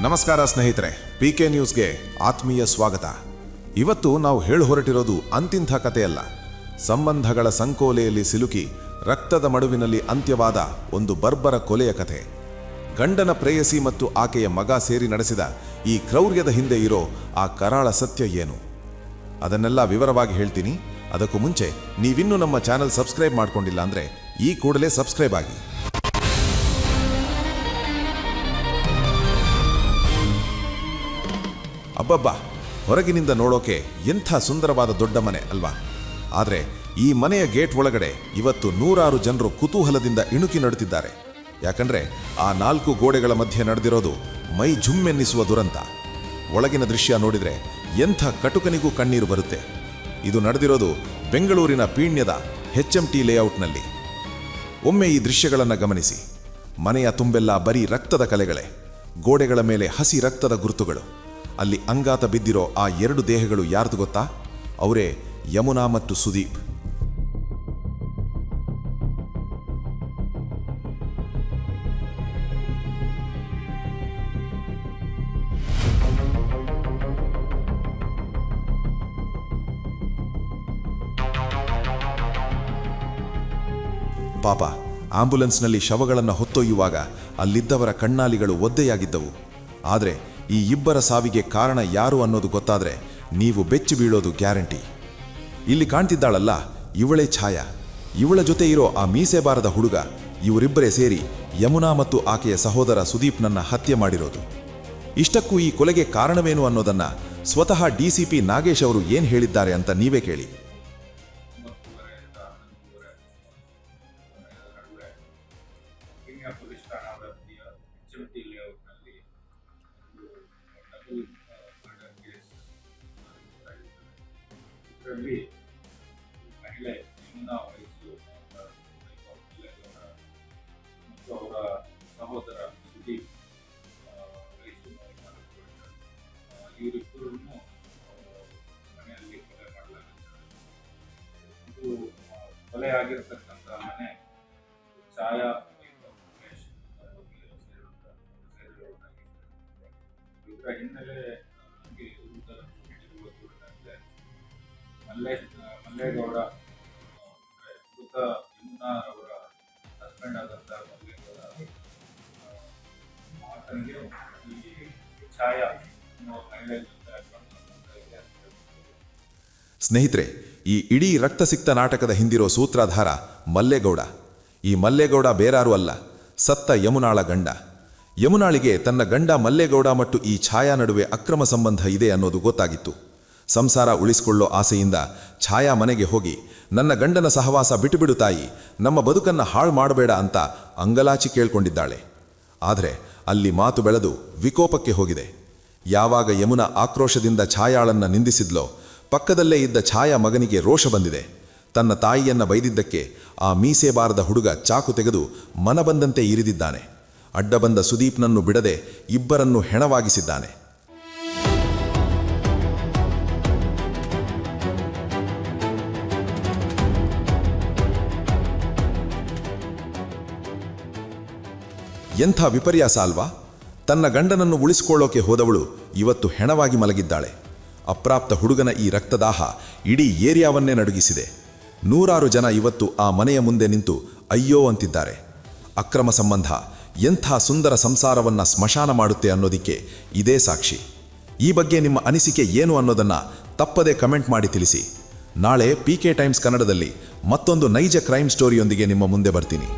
ನಮಸ್ಕಾರ ಸ್ನೇಹಿತರೆ, PK ನ್ಯೂಸ್ಗೆ ಆತ್ಮೀಯ ಸ್ವಾಗತ. ಇವತ್ತು ನಾವು ಹೊರಟಿರೋದು ಅಂತಿಂಥ ಕಥೆಯಲ್ಲ. ಸಂಬಂಧಗಳ ಸಂಕೋಲೆಯಲ್ಲಿ ಸಿಲುಕಿ ರಕ್ತದ ಮಡುವಿನಲ್ಲಿ ಅಂತ್ಯವಾದ ಒಂದು ಬರ್ಬರ ಕೊಲೆಯ ಕಥೆ. ಗಂಡನ ಪ್ರೇಯಸಿ ಮತ್ತು ಆಕೆಯ ಮಗ ಸೇರಿ ನಡೆಸಿದ ಈ ಕ್ರೌರ್ಯದ ಹಿಂದೆ ಇರೋ ಆ ಕರಾಳ ಸತ್ಯ ಏನು, ಅದನ್ನೆಲ್ಲ ವಿವರವಾಗಿ ಹೇಳ್ತೀನಿ. ಅದಕ್ಕೂ ಮುಂಚೆ ನೀವಿನ್ನೂ ನಮ್ಮ ಚಾನೆಲ್ ಸಬ್ಸ್ಕ್ರೈಬ್ ಮಾಡ್ಕೊಂಡಿಲ್ಲ ಅಂದರೆ ಈ ಕೂಡಲೇ ಸಬ್ಸ್ಕ್ರೈಬ್ ಆಗಿ. ಅಬ್ಬಬ್ಬಾ, ಹೊರಗಿನಿಂದ ನೋಡೋಕೆ ಎಂಥ ಸುಂದರವಾದ ದೊಡ್ಡ ಮನೆ ಅಲ್ವಾ? ಆದರೆ ಈ ಮನೆಯ ಗೇಟ್ ಒಳಗಡೆ ಇವತ್ತು ನೂರಾರು ಜನರು ಕುತೂಹಲದಿಂದ ಇಣುಕಿ ನಡುತ್ತಿದ್ದಾರೆ. ಯಾಕಂದ್ರೆ ಆ 4 ಗೋಡೆಗಳ ಮಧ್ಯೆ ನಡೆದಿರೋದು ಮೈ ಝುಮ್ಮೆನ್ನಿಸುವ ದುರಂತ. ಒಳಗಿನ ದೃಶ್ಯ ನೋಡಿದರೆ ಎಂಥ ಕಟುಕನಿಗೂ ಕಣ್ಣೀರು ಬರುತ್ತೆ. ಇದು ನಡೆದಿರೋದು ಬೆಂಗಳೂರಿನ ಪೀಣ್ಯದ HMT ಲೇಔಟ್ನಲ್ಲಿ. ಒಮ್ಮೆ ಈ ದೃಶ್ಯಗಳನ್ನು ಗಮನಿಸಿ. ಮನೆಯ ತುಂಬೆಲ್ಲ ಬರೀ ರಕ್ತದ ಕಲೆಗಳೇ, ಗೋಡೆಗಳ ಮೇಲೆ ಹಸಿ ರಕ್ತದ ಗುರುತುಗಳು. ಅಲ್ಲಿ ಅಂಗಾತ ಬಿದ್ದಿರೋ ಆ 2 ದೇಹಗಳು ಯಾರ್ದು ಗೊತ್ತಾ? ಅವರೇ ಯಮುನಾ ಮತ್ತು ಸುದೀಪ್. ಪಾಪ, ಆಂಬ್ಯುಲೆನ್ಸ್ನಲ್ಲಿ ಶವಗಳನ್ನು ಹೊತ್ತೊಯ್ಯುವಾಗ ಅಲ್ಲಿದ್ದವರ ಕಣ್ಣಾಲಿಗಳು ಒದ್ದೆಯಾಗಿದ್ದವು. ಆದರೆ ಈ ಇಬ್ಬರ ಸಾವಿಗೆ ಕಾರಣ ಯಾರು ಅನ್ನೋದು ಗೊತ್ತಾದರೆ ನೀವು ಬೆಚ್ಚಿ ಬೀಳೋದು ಗ್ಯಾರಂಟಿ. ಇಲ್ಲಿ ಕಾಣ್ತಿದ್ದಾಳಲ್ಲ, ಇವಳೇ ಛಾಯಾ. ಇವಳ ಜೊತೆ ಇರೋ ಆ ಮೀಸೆ ಬಾರದ ಹುಡುಗ, ಇವರಿಬ್ಬರೇ ಸೇರಿ ಯಮುನಾ ಮತ್ತು ಆಕೆಯ ಸಹೋದರ ಸುದೀಪ್ನನ್ನ ಹತ್ಯೆ ಮಾಡಿರೋದು. ಇಷ್ಟಕ್ಕೂ ಈ ಕೊಲೆಗೆ ಕಾರಣವೇನು ಅನ್ನೋದನ್ನ ಸ್ವತಃ DCP ನಾಗೇಶ್ ಅವರು ಏನು ಹೇಳಿದ್ದಾರೆ ಅಂತ ನೀವೇ ಕೇಳಿ. ಇದರಲ್ಲಿ ಮಹಿಳೆ ಯಮುನಾ ವಯಸ್ಸು ಮತ್ತು ಅವರ ಸಹೋದರ ಸುದೀಪ್ ವಯಸ್ಸು 44. ಇವರಿಬ್ಬರನ್ನು ಮನೆಯಲ್ಲಿ ಕೊಲೆ ಮಾಡಲಾಗಿದೆ. ಇದು ಕೊಲೆ ಆಗಿರತಕ್ಕಂಥ ಮನೆ ಛಾಯಾ ಇದರ ಹಿನ್ನೆಲೆ ನಮಗೆ ಮಲ್ಲೇಗೌಡ ಮೃತ ಯಮುನಾ ಅವರ ಹಸ್ಬೆಂಡ್ ಆದಂಥ ಮಲ್ಲೇಗೌಡ ಆತನಿಗೆ ಈ ಛಾಯಾ ಮಹಿಳೆ ಜೊತೆ ಇದೆ. ಸ್ನೇಹಿತರೆ, ಈ ಇಡೀ ರಕ್ತಸಿಕ್ತ ನಾಟಕದ ಹಿಂದಿರೋ ಸೂತ್ರಧಾರ ಮಲ್ಲೇಗೌಡ. ಈ ಮಲ್ಲೇಗೌಡ ಬೇರಾರು ಅಲ್ಲ, ಸತ್ತ ಯಮುನಾಳ ಗಂಡ. ಯಮುನಾಳಿಗೆ ತನ್ನ ಗಂಡ ಮಲ್ಲೇಗೌಡ ಮತ್ತು ಈ ಛಾಯಾ ನಡುವೆ ಅಕ್ರಮ ಸಂಬಂಧ ಇದೆ ಅನ್ನೋದು ಗೊತ್ತಾಗಿತ್ತು. ಸಂಸಾರ ಉಳಿಸಿಕೊಳ್ಳೋ ಆಸೆಯಿಂದ ಛಾಯಾ ಮನೆಗೆ ಹೋಗಿ, ನನ್ನ ಗಂಡನ ಸಹವಾಸ ಬಿಟ್ಟುಬಿಡು ತಾಯಿ, ನಮ್ಮ ಬದುಕನ್ನು ಹಾಳು ಮಾಡಬೇಡ ಅಂತ ಅಂಗಲಾಚಿ ಕೇಳ್ಕೊಂಡಿದ್ದಾಳೆ. ಆದರೆ ಅಲ್ಲಿ ಮಾತು ಬೆಳೆದು ವಿಕೋಪಕ್ಕೆ ಹೋಗಿದೆ. ಯಾವಾಗ ಯಮುನಾ ಆಕ್ರೋಶದಿಂದ ಛಾಯಾಳನ್ನು ನಿಂದಿಸಿದ್ಲೋ, ಪಕ್ಕದಲ್ಲೇ ಇದ್ದ ಛಾಯಾ ಮಗನಿಗೆ ರೋಷ ಬಂದಿದೆ. ತನ್ನ ತಾಯಿಯನ್ನು ಬೈದಿದ್ದಕ್ಕೆ ಆ ಮೀಸೆ ಬಾರದ ಹುಡುಗ ಚಾಕು ತೆಗೆದು ಮನಬಂದಂತೆ ಇರಿದಿದ್ದಾನೆ. ಅಡ್ಡ ಬಂದ ಸುದೀಪ್ನನ್ನು ಬಿಡದೆ ಇಬ್ಬರನ್ನು ಹೆಣವಾಗಿಸಿದ್ದಾನೆ. ಎಂಥ ವಿಪರ್ಯಾಸ ಅಲ್ವಾ? ತನ್ನ ಗಂಡನನ್ನು ಉಳಿಸಿಕೊಳ್ಳೋಕೆ ಹೋದವಳು ಇವತ್ತು ಹೆಣವಾಗಿ ಮಲಗಿದ್ದಾಳೆ. ಅಪ್ರಾಪ್ತ ಹುಡುಗನ ಈ ರಕ್ತದಾಹ ಇಡೀ ಏರಿಯಾವನ್ನೇ ನಡುಗಿಸಿದೆ. ನೂರಾರು ಜನ ಇವತ್ತು ಆ ಮನೆಯ ಮುಂದೆ ನಿಂತು ಅಯ್ಯೋ ಅಂತಿದ್ದಾರೆ. ಅಕ್ರಮ ಸಂಬಂಧ ಎಂಥ ಸುಂದರ ಸಂಸಾರವನ್ನು ಸ್ಮಶಾನ ಮಾಡುತ್ತೆ ಅನ್ನೋದಕ್ಕೆ ಇದೇ ಸಾಕ್ಷಿ. ಈ ಬಗ್ಗೆ ನಿಮ್ಮ ಅನಿಸಿಕೆ ಏನು ಅನ್ನೋದನ್ನು ತಪ್ಪದೇ ಕಮೆಂಟ್ ಮಾಡಿ ತಿಳಿಸಿ. ನಾಳೆ PK ಟೈಮ್ಸ್ ಕನ್ನಡದಲ್ಲಿ ಮತ್ತೊಂದು ನೈಜ ಕ್ರೈಮ್ ಸ್ಟೋರಿಯೊಂದಿಗೆ ನಿಮ್ಮ ಮುಂದೆ ಬರ್ತೀನಿ.